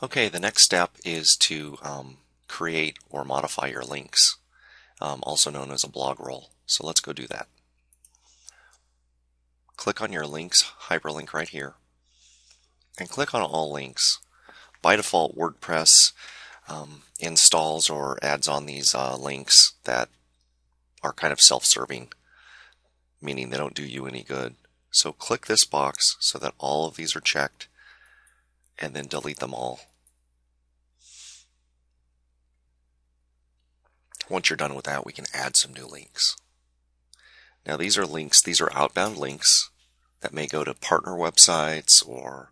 Okay, the next step is to create or modify your links, also known as a blog roll. So let's go do that. Click on your links hyperlink right here and click on all links. By default, WordPress installs or adds on these links that are kind of self-serving, meaning they don't do you any good. So click this box so that all of these are checked and then delete them all. Once you're done with that, we can add some new links. Now these are links, these are outbound links that may go to partner websites or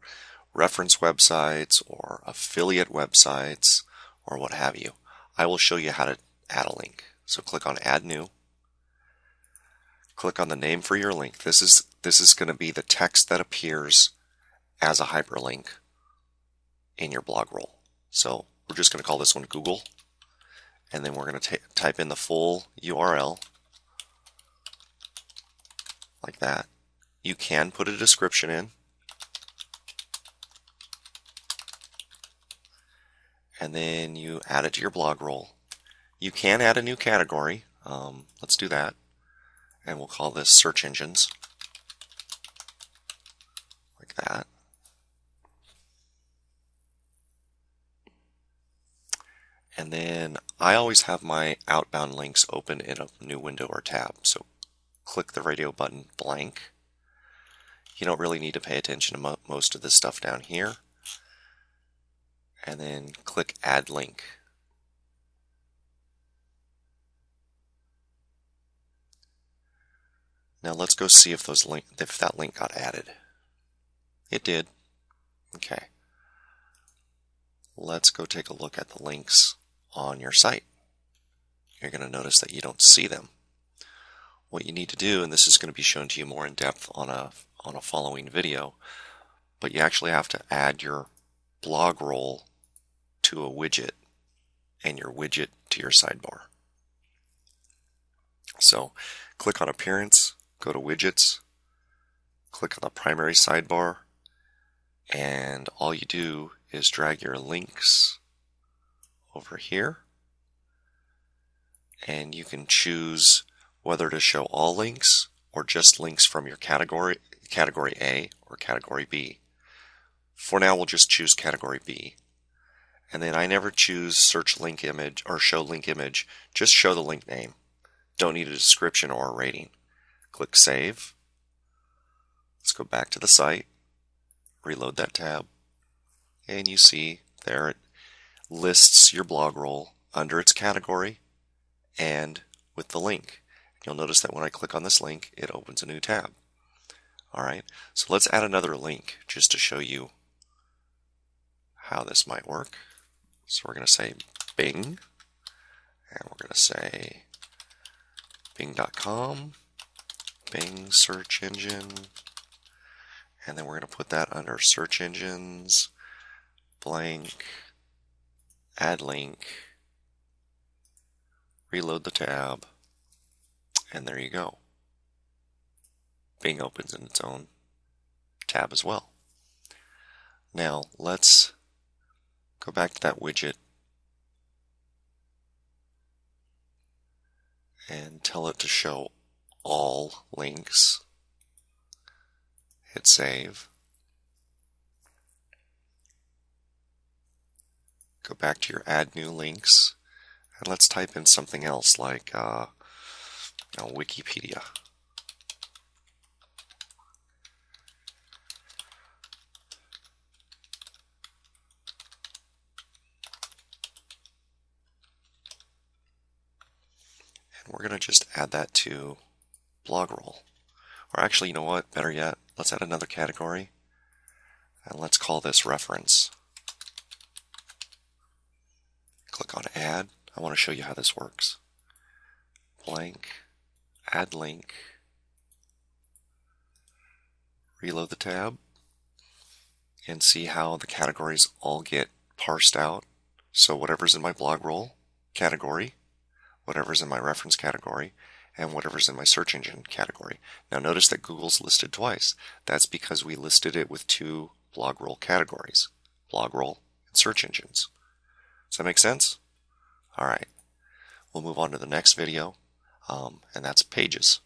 reference websites or affiliate websites or what have you. I will show you how to add a link. So click on Add New. Click on the name for your link. This is going to be the text that appears as a hyperlink in your blog roll. So we're just going to call this one Google, and then we're going to type in the full URL like that. You can put a description in, and then you add it to your blog roll. You can add a new category. Let's do that, and we'll call this search engines like that. And then I always have my outbound links open in a new window or tab. So click the radio button blank. You don't really need to pay attention to most of this stuff down here. And then click Add Link. Now let's go see if that link got added. It did. Okay. Let's go take a look at the links on your site. You're going to notice that you don't see them. What you need to do, and this is going to be shown to you more in depth on a following video, but you actually have to add your blog roll to a widget and your widget to your sidebar. So click on Appearance, go to Widgets, click on the primary sidebar, and all you do is drag your links over here, and you can choose whether to show all links or just links from your category A or category B. For now, we'll just choose category B. And then I never choose search link image or show link image, just show the link name. Don't need a description or a rating. Click Save. Let's go back to the site, reload that tab, and you see there it lists your blog roll under its category and with the link. You'll notice that when I click on this link, it opens a new tab. Alright, so let's add another link just to show you how this might work. So we're going to say Bing, and we're going to say Bing.com, Bing search engine, and then we're going to put that under search engines, blank, add link, reload the tab, and there you go. Bing opens in its own tab as well. Now let's go back to that widget and tell it to show all links. Hit save. Go back to your add new links, and let's type in something else like Wikipedia. And we're going to just add that to blog roll. Or actually, you know what? Better yet, let's add another category, and let's call this reference. Click on Add. I want to show you how this works. Blank, add link, reload the tab, and see how the categories all get parsed out. So whatever's in my blog roll category, whatever's in my reference category, and whatever's in my search engine category. Now notice that Google's listed twice. That's because we listed it with two blog roll categories, blog roll search engines. Does that make sense? All right. We'll move on to the next video, and that's pages.